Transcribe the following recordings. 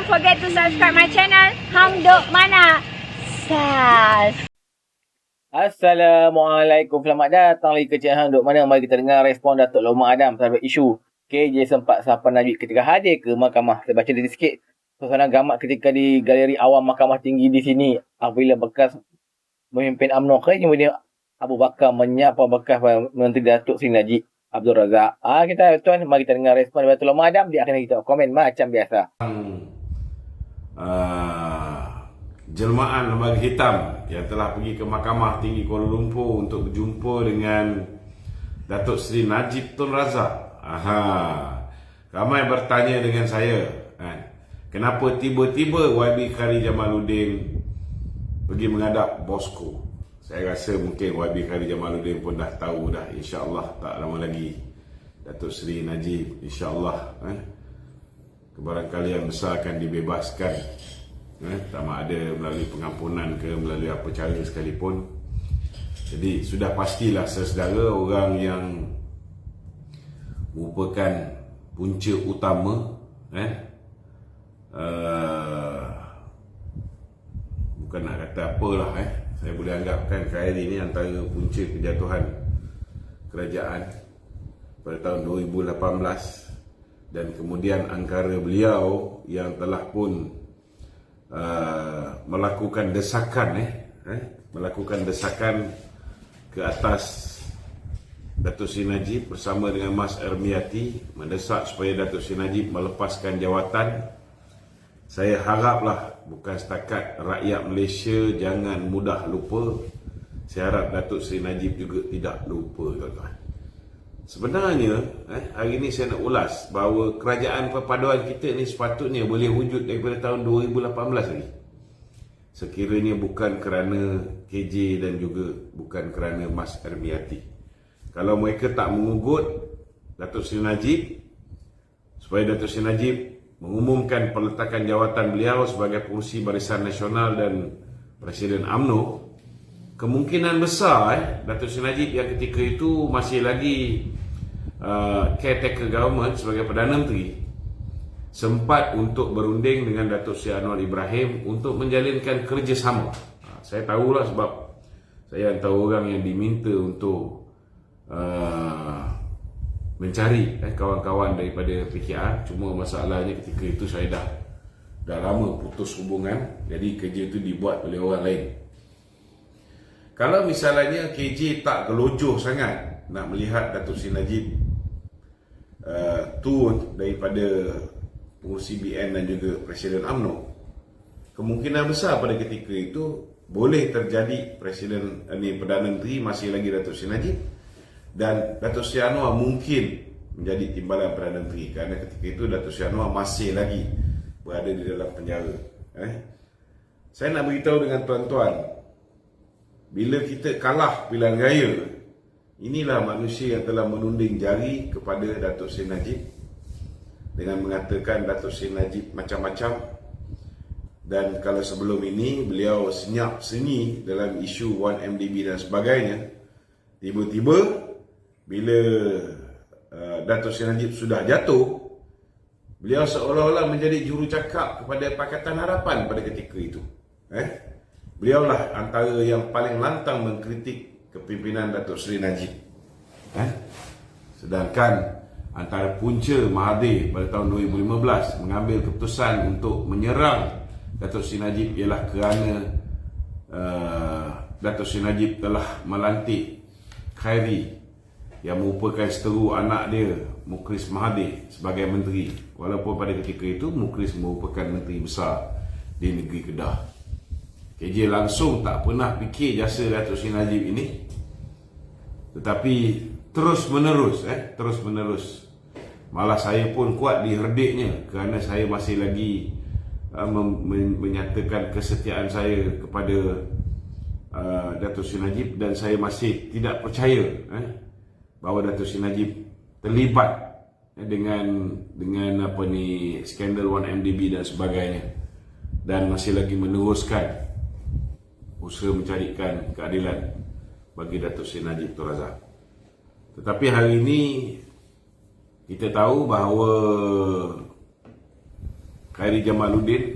forget to subscribe my channel. Hang Dok Mana. Sas. Assalamualaikum, selamat datang lagi ke channel Hang Dok Mana. Mari kita dengar respon Datuk Lomar Adam terhadap isu KJ sempat sapan Najib ketika hadir ke mahkamah. Saya baca dari sikit suasana gamak ketika di galeri awam Mahkamah Tinggi di sini apabila bekas memimpin UMNO kemudian Abu Bakar menyapa bekas Menteri Datuk Seri Najib Abdul Razak. Kita tuan, mari kita dengar respon Datuk Lomar Adam. Di akhirnya kita komen macam biasa. Jelmaan lembaga hitam yang telah pergi ke Mahkamah Tinggi Kuala Lumpur untuk berjumpa dengan Datuk Seri Najib Tun Razak. Ramai bertanya dengan saya, kenapa tiba-tiba YB Khari Jamaluddin pergi menghadap Bosco. Saya rasa mungkin YB Khari Jamaluddin pun dah tahu dah, insya-Allah tak lama lagi Datuk Seri Najib insya-Allah kebarangkalian besar akan dibebaskan. Sama ada melalui pengampunan ke melalui apa cara sekalipun. Jadi sudah pastilah saudara orang yang merupakan punca utama bukan nak kata apalah saya boleh anggapkan Khairi ini antara punca kejatuhan kerajaan pada tahun 2018 dan kemudian angkara beliau yang telah pun melakukan desakan ke atas Datuk Seri Najib bersama dengan Mas Ermiati, mendesak supaya Datuk Seri Najib melepaskan jawatan. Saya haraplah bukan setakat rakyat Malaysia jangan mudah lupa, saya harap Datuk Seri Najib juga tidak lupa, tuan-tuan. Sebenarnya hari ini saya nak ulas bahawa kerajaan perpaduan kita ni sepatutnya boleh wujud daripada tahun 2018 lagi. Sekiranya bukan kerana KJ dan juga bukan kerana Mas Ermiati. Kalau mereka tak mengugut Datuk Seri Najib supaya Datuk Seri Najib mengumumkan peletakan jawatan beliau sebagai pengerusi Barisan Nasional dan Presiden UMNO, kemungkinan besar Datuk Seri Najib yang ketika itu masih lagi caretaker government sebagai Perdana Menteri sempat untuk berunding dengan Datuk Seri Anwar Ibrahim untuk menjalinkan kerjasama. Saya tahulah sebab saya antara orang yang diminta untuk mencari kawan-kawan daripada PKR. Cuma masalahnya ketika itu saya dah lama putus hubungan, jadi kerja itu dibuat oleh orang lain. Kalau misalnya KJ tak gelojoh sangat nak melihat Datuk Seri Najib turun daripada pengurusi BN dan juga Presiden UMNO, kemungkinan besar pada ketika itu boleh terjadi Presiden Perdana Menteri masih lagi Datuk Seri Najib dan Datuk Seri Anwar mungkin menjadi timbalan Perdana Menteri kerana ketika itu Datuk Seri Anwar masih lagi berada di dalam penjara. Saya nak beritahu dengan tuan-tuan, bila kita kalah pilihan raya, inilah manusia yang telah menunding jari kepada Datuk Seri Najib dengan mengatakan Datuk Seri Najib macam-macam. Dan kalau sebelum ini beliau senyap senyi dalam isu 1MDB dan sebagainya, tiba-tiba bila Datuk Seri Najib sudah jatuh, beliau seolah-olah menjadi jurucakap kepada Pakatan Harapan pada ketika itu. Beliaulah antara yang paling lantang mengkritik kepimpinan Datuk Seri Najib. Sedangkan antara punca Mahathir pada tahun 2015 mengambil keputusan untuk menyerang Datuk Seri Najib ialah kerana Datuk Seri Najib telah melantik Khairi yang merupakan seteru anak dia, Mukhris Mahathir, sebagai menteri. Walaupun pada ketika itu Mukhris merupakan menteri besar di negeri Kedah. KJ langsung tak pernah fikir jasa Datuk Seri Najib ini, tetapi terus menerus malah saya pun kuat di herdiknya kerana saya masih lagi menyatakan kesetiaan saya kepada Datuk Seri Najib dan saya masih tidak percaya bahawa Datuk Seri Najib terlibat dengan skandal 1MDB dan sebagainya, dan masih lagi meneruskan usaha mencarikan keadilan bagi Datuk Seri Najib Tun Razak. Tetapi hari ini kita tahu bahawa Khairi Jamaluddin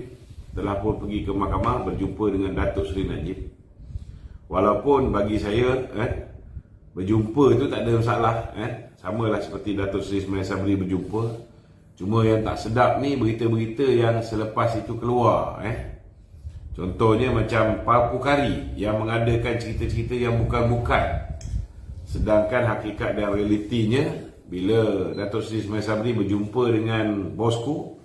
telah pun pergi ke mahkamah berjumpa dengan Datuk Seri Najib. Walaupun bagi saya berjumpa tu tak ada masalah, samalah seperti Datuk Seri Ismail Sabri berjumpa. Cuma yang tak sedap ni berita-berita yang selepas itu keluar. Contohnya macam Pak Pukari yang mengadakan cerita-cerita yang bukan-bukan. Sedangkan hakikat dan realitinya, bila Datuk Seri Ismail Sabri berjumpa dengan bosku,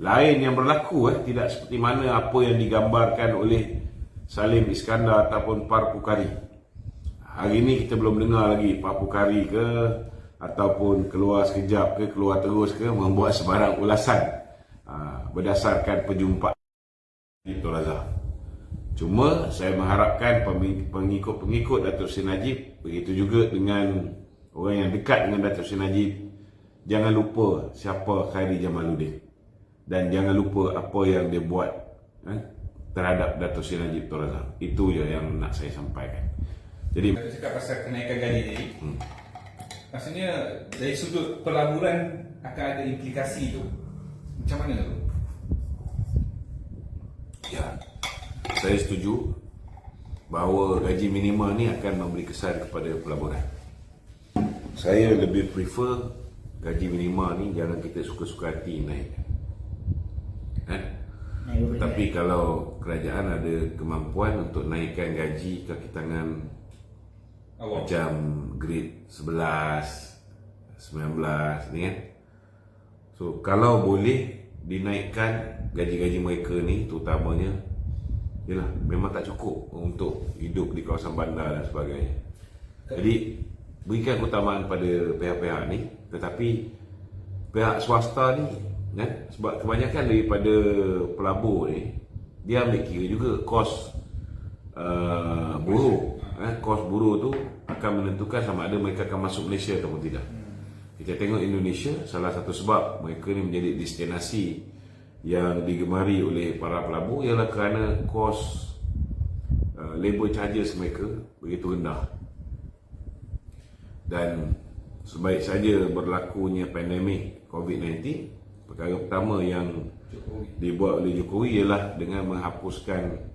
lain yang berlaku, tidak seperti mana apa yang digambarkan oleh Salim Iskandar ataupun Pak Pukari. Hari ini kita belum dengar lagi Pak Pukari ke ataupun keluar sekejap ke, keluar terus ke, membuat sebarang ulasan berdasarkan perjumpaan Dr. Razak. Cuma saya mengharapkan pengikut-pengikut Datuk Seri Najib, begitu juga dengan orang yang dekat dengan Datuk Seri Najib, jangan lupa siapa Khairi Jamaluddin dan jangan lupa apa yang dia buat terhadap Datuk Seri Najib Tun Razak. Itu je yang nak saya sampaikan. Jadi kita cakap pasal kenaikan gaji tadi, maksudnya dari sudut pelaburan akan ada implikasi tu. Macam mana tu? ya, saya setuju bahawa gaji minima ni akan memberi kesan kepada pelaburan. Saya lebih prefer gaji minima ni jangan kita suka-suka hati naik. Tapi kalau kerajaan ada kemampuan untuk naikkan gaji kaki tangan macam grade 11, 19 ni so kalau boleh dinaikkan gaji-gaji mereka ni, terutamanya yalah, memang tak cukup untuk hidup di kawasan bandar dan sebagainya. Jadi berikan keutamaan pada pihak-pihak ni, tetapi pihak swasta ni sebab kebanyakan daripada pelabur ni dia ambil kira juga kos buruh. Kos buruh tu akan menentukan sama ada mereka akan masuk Malaysia atau tidak. Kita tengok Indonesia, salah satu sebab mereka ni menjadi destinasi yang digemari oleh para pelabur ialah kerana kos labor charges mereka begitu rendah. Dan sebaik saja berlakunya pandemik COVID-19, perkara pertama yang dibuat oleh Jokowi ialah dengan menghapuskan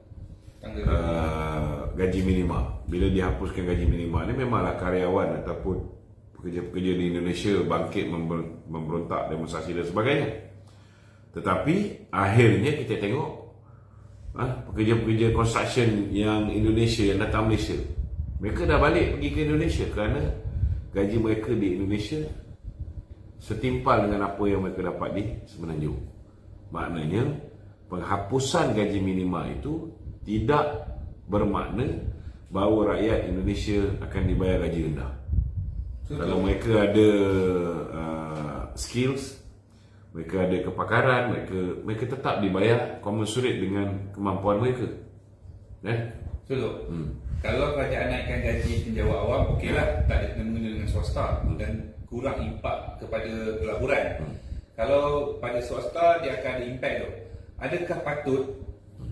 gaji minima. Bila dihapuskan gaji minima ni, memanglah karyawan ataupun pekerja-pekerja di Indonesia bangkit memberontak, demonstrasi dan sebagainya. Tetapi akhirnya kita tengok pekerja-pekerja construction yang Indonesia yang datang Malaysia, mereka dah balik pergi ke Indonesia kerana gaji mereka di Indonesia setimpal dengan apa yang mereka dapat di Semenanjung. Maknanya penghapusan gaji minima itu tidak bermakna bahawa rakyat Indonesia akan dibayar gaji rendah. Kalau mereka ada skills, mereka ada kepakaran, mereka tetap dibayar commensurate dengan kemampuan mereka. Kalau kerajaan naikkan gaji penjawat awam, okeylah, tak ada kena-mengena dengan swasta dan kurang impak kepada pelaburan. Kalau pada swasta dia akan ada impak tu. Adakah patut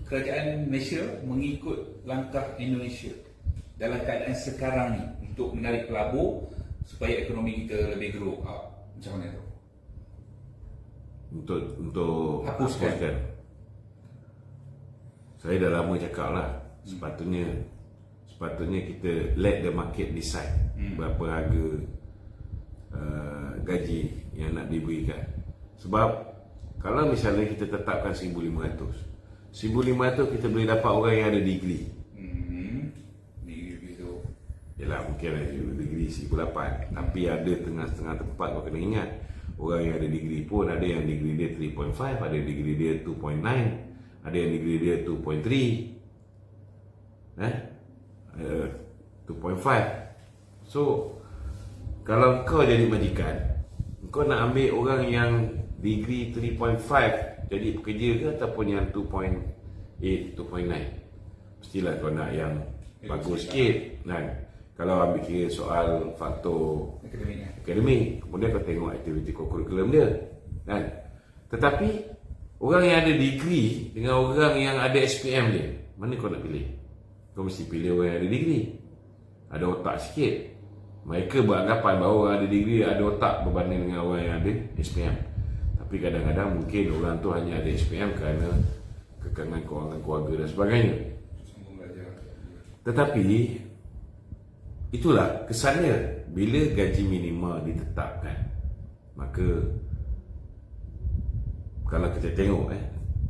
kerajaan Malaysia mengikut langkah Indonesia dalam keadaan sekarang ni untuk menarik pelabur supaya ekonomi kita lebih grow up? Macam mana tu? Untuk hapuskan. Saya dah lama cakap lah, sepatutnya kita let the market decide berapa harga gaji yang nak diberikan. Sebab kalau misalnya kita tetapkan 1,500 kita boleh dapat orang yang ada degree. Degree tu yalah, mungkin ada degree 1,800, tapi ada tengah-tengah tempat kau kena ingat, orang yang ada degree pun ada yang degree dia 3.5, ada degree dia 2.9, ada yang degree dia 2.3, 2.5. So kalau kau jadi majikan, kau nak ambil orang yang degree 3.5 jadi pekerja ke ataupun yang 2.8, 2.9, mestilah kau nak yang bagus sikit kan. Kalau ambil kira soal faktor akademik, kemudian kau tengok aktiviti kurikulum dia kan. Tetapi orang yang ada degree dengan orang yang ada SPM dia, mana kau nak pilih? Kau mesti pilih orang yang ada degree, ada otak sikit. Mereka beranggapan bahawa orang ada degree ada otak berbanding dengan orang yang ada SPM. Tapi Tapi kadang-kadang mungkin orang tu hanya ada SPM kerana kekangan kewangan keluarga dan sebagainya. Sambung belajar. Tetapi itulah kesannya bila gaji minima ditetapkan, maka kalau kita tengok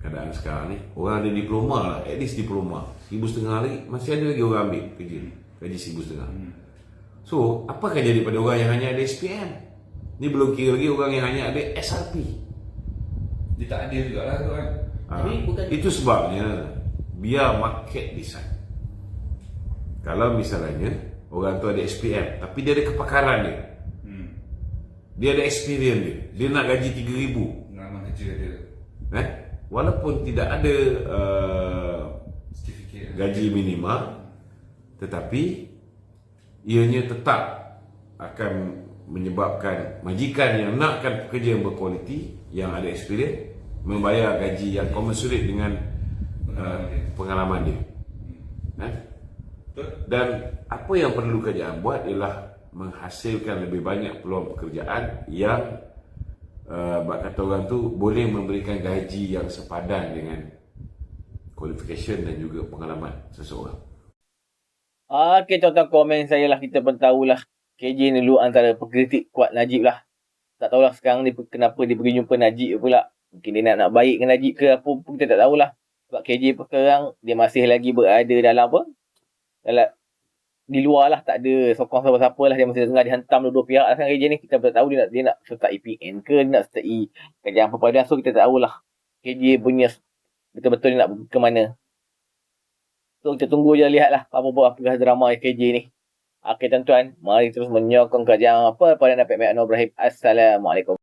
keadaan sekarang ni, orang ada diploma lah, at least diploma 1,500 lagi, masih ada lagi orang ambil kerja gaji 1,500. So apa akan jadi pada orang yang hanya ada SPM? Ni belum kira lagi orang yang hanya ada SRP. Dia tak adil jugalah tu kan. Itu sebabnya biar market decide. Kalau misalnya orang tu ada SPM tapi dia ada kepakaran dia, dia ada experience dia nak gaji 3,000, Pengalaman kerja dia. walaupun tidak ada Sertifikat. gaji minima, tetapi ianya tetap akan menyebabkan majikan yang nakkan pekerja yang berkualiti, yang ada experience, membayar gaji yang commensurate dengan pengalaman dia. Betul? Dan apa yang perlu kerajaan buat ialah menghasilkan lebih banyak peluang pekerjaan yang bak kata orang tu boleh memberikan gaji yang sepadan dengan qualification dan juga pengalaman seseorang. Okey, tuan-tuan, komen saya lah. Kita pun tahulah KJ ni dulu antara pengkritik kuat Najib lah. Tak tahulah sekarang ni kenapa dia pergi jumpa Najib pula. Mungkin dia nak baik dengan Najib ke apa pun, kita tak tahulah. Sebab KJ pun sekarang dia masih lagi berada dalam apa? Dalam di luar lah, tak ada sokong siapa-siapa lah. Dia masih tengah dihantam dua-dua pihak lah KJ ni. Kita tak tahu dia nak sertai PN ke, dia nak sertai kerajaan perpaduan. So kita tak tahulah KJ punya betul-betul dia nak ke mana. So kita tunggu je lihatlah apa drama KJ ni. Okey tuan-tuan, mari terus menyokong kerajaan apa pada Datuk Anwar Ibrahim. Assalamualaikum.